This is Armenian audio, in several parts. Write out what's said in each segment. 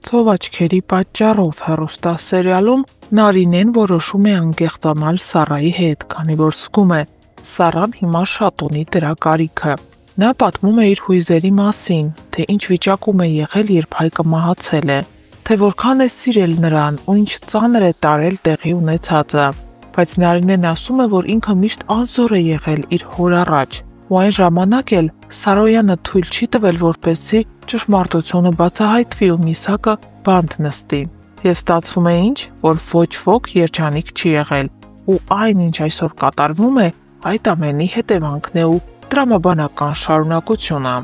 Ցով աչքերի պատճառով հեռուստասերիալում Նարինեն որոշում է անկեղծանալ Սարայի հետ, քանի որ զգում է Սարան հիմա շատ ունի դրա կարիքը։ Նա պատմում է իր հույզերի մասին, թե ինչ վիճակում է եղել, երբ Հայկը մահացել է, թե որքան է սիրել նրան ու ինչ ծանր է տարել տեղի ունեցածը։ Բայց Նարինեն ասում է, որ ինքը միշտ անզոր է եղել իր հոր առաջ, ու այն ժամանակ էլ Սարոյանը թույլ չի տվել, որպեսզի ճշմարտությունը բացահայտվի ու Միսակը բանտ նստի։ Եվ ստացվում է ինչ, որ ոչ ոք երջանիկ չի եղել, ու այն, ինչ այսօր կատարվում է, այդ ամենի հետևանքն է ու տրամաբանական շարունակությունը։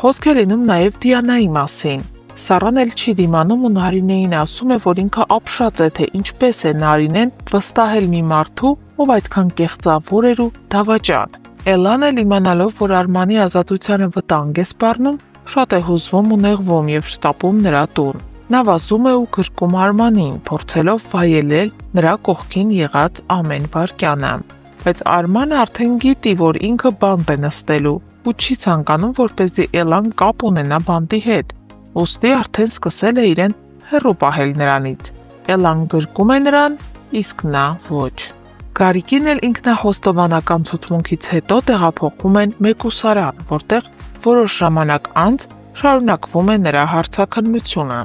Խոսք է լինում նաև Դիանայի մասին։ Սարան էլ չի դիմանում ու Նարինեին ասում է, որ ինքը ապշած է, թե ինչպես է Նարինեն վստահել մի մարդու, ով այդքան կեղծավոր էր ու դավաճան։ Էլան էլ իմանալով, որ Արմանի ազատությանը վտանգ է սպառնում, շատ է հուզվում ու նեղվում և շտապում նրա տուն։ Նա վազում է ու գրկում Արմանին, փորձելով վայելել նրա կողքին եղած ամեն վայրկյանը։ Բայց Արմանը արդեն գիտի, որ ինքը բանտ է նստելու ու չի ցանկանում, որպեսզի Էլան կապ ունենա բանտի հետ, ուստի արդեն սկսել է իրեն հեռու պահել նրանից։ Էլան գրկում է նրան, իսկ նա ոչ։ Գարիկին էլ ինքնախոստովանական ցուցմունքից հետո տեղափոխվում են մեկուսարան, որտեղ որոշ ժամանակ անց շարունակվում է նրա հարցաքննությունը։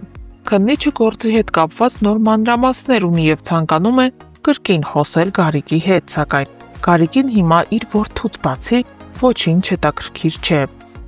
Քննիչը գործի հետ կապված նոր մանրամասներ ունի և ցանկանում է կրկին խոսել Գարիկի հետ, սակայն Գարիկին հիմա իր որդուց բացի ոչինչ հետաքրքիր չէ։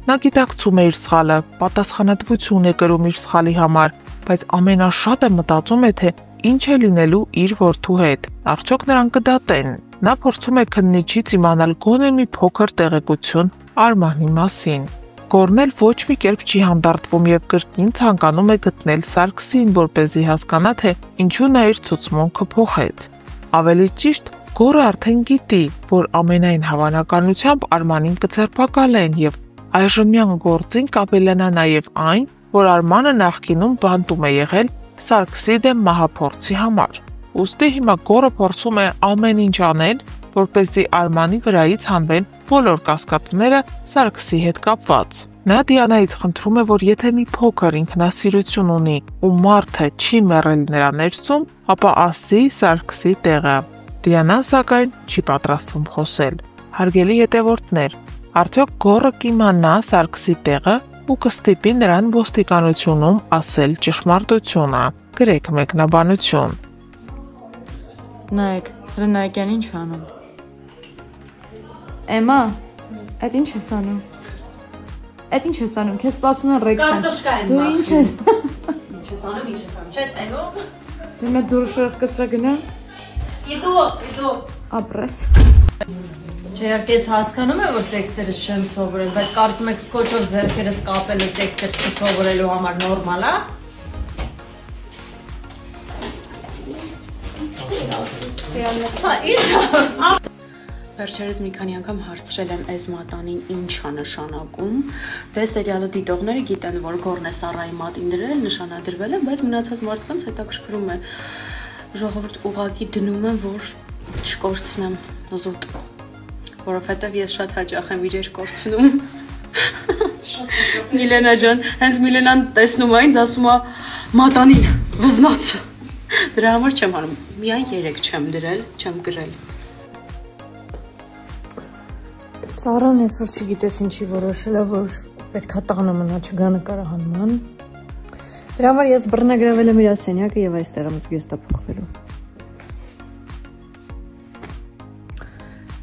Նա գիտակցում է իր սխալը, պատասխանատվություն է կրում իր սխալի համար, բայց ամենաշատը մտածում է, թե ինչ է լինելու իր որդու հետ, արդյոք նրան կդատեն։ Նա փորձում է քննիչից իմանալ գոնե մի փոքր տեղեկություն Արմանի մասին։ Գորն էլ ոչ մի կերպ չի հանդարտվում և կրկին ցանկանում է գտնել Սարգսին, որպեսզի հասկանա, թե ինչու նա իր ցուցմունքը փոխեց։ Ավելի ճիշտ, Գորը արդեն գիտի, որ ամենայն հավանականությամբ Արմանին կձերբակալեն և այժմյան գործին կապելանա նաև այն, որ Արմանը նախկինում բանտում է եղել Սարգսի դեմ մահափորձի համար։ Ուստի հիմա Գորը փորձում է ամեն ինչ անել, որպեսզի Արմանի վրայից հանվեն բոլոր կասկածները Սարգսի հետ կապված։ Նա Դիանայից խնդրում է, որ եթե մի փոքր ինքնասիրություն ունի ու մարդը չի մեռել նրա ներսում, ապա ասի Սարգսի տեղը։ Դիանան սակայն չի պատրաստվում խոսել։ Հարգելի հետևորդներ, արդյոք Գորը կիմանա Սարգսի տեղը ու կստիպի նրան ոստիկանությունում ասել ճշմարտությունը։ Գրեք մեկնաբանություն։ Նայեք, Հրնայակյան ինչ անում։ Էմա, այդ ինչ ես անում։ Այդ ինչ ես անում, քեզ սպասում են ռեկտան։ Կարտոշկա եմ։ Դու ինչ ես։ Ինչ ես անում, չես տենում։ Դե մե դուրս կծրա գնա։ Իդու։ Ապրես։ Չէ, ես հասկանում եմ, որ տեքստերը չեմ սովորել, բայց կարծում եք սկոչով ձեռքերս կապելը տեքստեր չսովորելու համար նորմալ է։ Հա, ինչ։ Վերջերս մի քանի անգամ հարցրել եմ Էզմատանին ինչ է նշանակում, դե սերիալը դիտողները գիտեն, որ Գորն է Սարայի մատին դրել, նշանադրվել է, բայց մնացած մարդկանց հետաքրքրում է։ Ժողովուրդ ուղղակի դնում են, որ չկորցնեմ զուտ, որովհետև ես շատ հաճախ եմ իրեր կորցնում։ Միլենա ջան, հենց Միլենան տեսնում է ինձ, ասում է մատանին, վզնացը։ Դրա համար չեմ անում, միայն 3 չեմ դրել, չեմ գրել։ Սարան այսօր չգիտես ինչի որոշել է, որ պետքա տանը մնա չգա նկարահանման։ Դրա համար ես բռնագրավել եմ իր սենյակը և այստեղ եմ զգեստափոխվելու։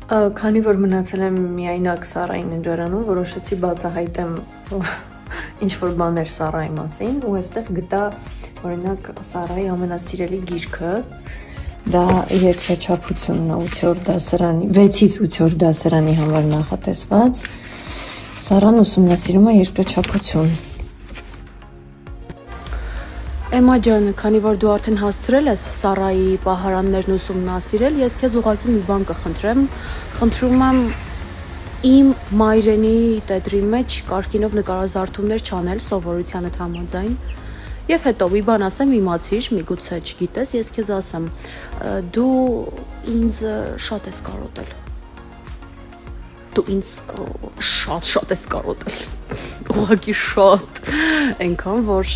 Քանի որ մնացել եմ միայնակ Սարայի ննջարանում, որոշեցի բացահայտեմ ինչ-որ բաներ Սարայի մասին ու այստեղ գտա օրինակ Սարայի ամենասիրելի գիրքը, դա երկրաչափությունն է 8-րդ դասարանի, 6-ից 8-րդ դասարանի համար նախատեսված։ Սարան ուսումնասիրում է երկրաչափություն։ Էմա ջան, քանի որ դու արդեն հասցրել ես Սարայի պահարաններն ուսումնասիրել, ես քեզ ուղղակի մի բան կխնդրեմ, խնդրում եմ իմ մայրենի տետրի մեջ կարգինով նկարազարդումներ չանել սովորությանդ համաձայն։ Եվ հետո մի բան ասեմ, իմացիր, միգուցե չգիտես, ես քեզ ասեմ, դու ինձ շատ ես կարոտել։ դու ինձ շատ ես կարոտել։ Ուղղակի շատ։ Այնքան որ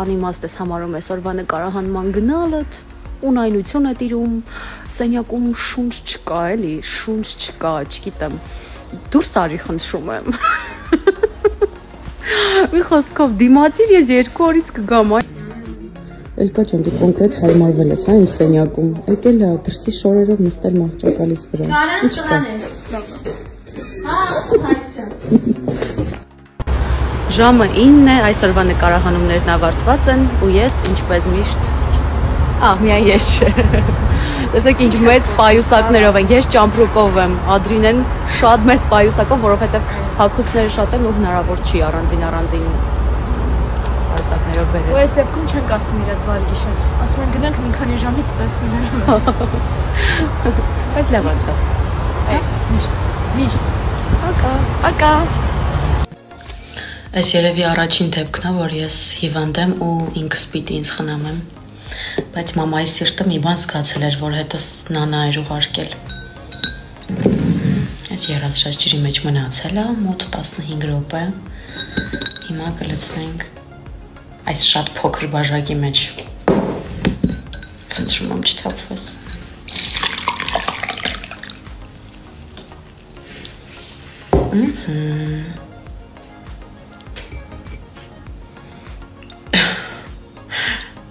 անիմաստ ես համարում այսօրվա նկարահանման գնալդ, ունայնություն է տիրում, սենյակում շունչ չկա, էլի, շունչ չկա, չգիտեմ։ Դուրս արի խնդրում եմ։ Մի խոսքով դիմացիր, ես 2 օրից կգամ։ Էլկա ջան, դու կոնկրետ հարմարվել ես, հա, իմ սենյակում։ Եկել է դրսի շորերով նստել մահճակալիս վրա։ Ինչ կա։ Ժամը 9 է, այսօրվա նկարահանումներն ավարտված են ու ես ինչպես միշտ միայն ես չէ։ Տեսեք ինչ մեծ պայուսակներով են, ես ճամպրուկով եմ, Ադրինեն շատ մեծ պայուսակով, որովհետև հագուստները շատ են ու հնարավոր չի առանձին պայուսակներով բերել։ Ու այս դեպքում չենք ասում իրար բարի գիշեր, ասում են գնանք մի քանի ժամից տեսնենք։ Բայց լավ անցավ։ Միշտ։ Ակա։ Այս երևի առաջին դեպքն է, որ ես հիվանդ եմ ու ինքս պիտի ինձ խնամեմ։ Բայց մամայի սիրտը մի բան զգացել էր, որ հետս նանա էր ուղարկել։ Այս երազշած ջրի մեջ մնացել է մոտ 15 րոպե։ Հիմա կլցնենք այս շատ փոքր բաժակի մեջ։ Խնդրում եմ չթափվես։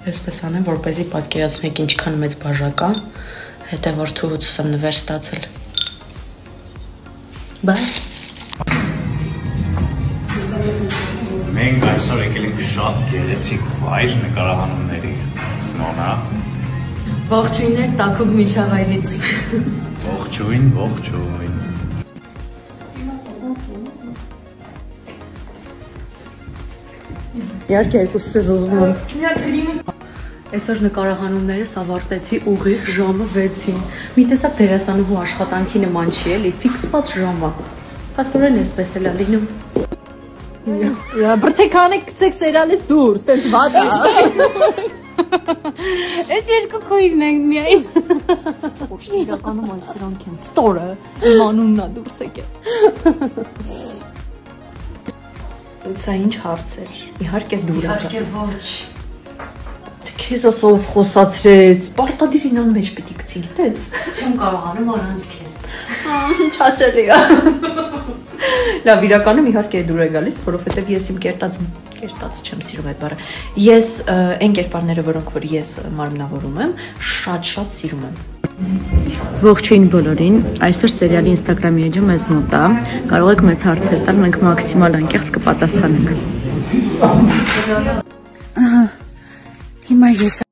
Այսպես անեմ, որպեսզի պատկերացնեք ինչքան մեծ բաժակ է, հետո որդուհուց եմ նվեր ստացել։ Բայ։ Մենք այսօր եկել ենք շատ գեղեցիկ վայր նկարահանումների, Նոնա։ Ողջույններ Տաքուկ միջավայրից։ Ողջույն։ Իհարկե երկուսս ես ուզում եմ։ Այսօր նկարահանումներս ավարտեցի ուղիղ ժամը 6-ին։ Մի տեսակ դերասանուհու աշխատանքի նման չի էլի, ֆիքսված ժամը։ Փաստորեն էսպես էլ է լինում։ Բրթեքանը գցեք սերիալից դուրս, սենց վատ է։ Այս երկու քույրն են միայն։ Ոչ իրականում այս սրանք են ստորը, իմ անունն է դուրս եկել։ Սա ինչ հարց էր։ Իհարկե դու Իհարկե ոչ։ Քեզ ասով խոսացրեց, պարտադիր ինան մեջ պիտի գցի, գիտես։ չեմ կարողանում առանց քեզ։ Չաչելի է։ Լավ, իրականում իհարկե դուր է գալիս, որովհետև ես իմ կերտած չեմ սիրում այդ բառը։ Ես այն կերպարները, որոնք որ ես մարմնավորում եմ, շատ սիրում եմ։ Ողջույն բոլորին, այսօր սերիալի Instagram-ի էջը մեզ մոտ է, կարող եք մեզ հարցեր տալ, մենք մաքսիմալ անկեղծ կպատասխանենք։ Հիմա ես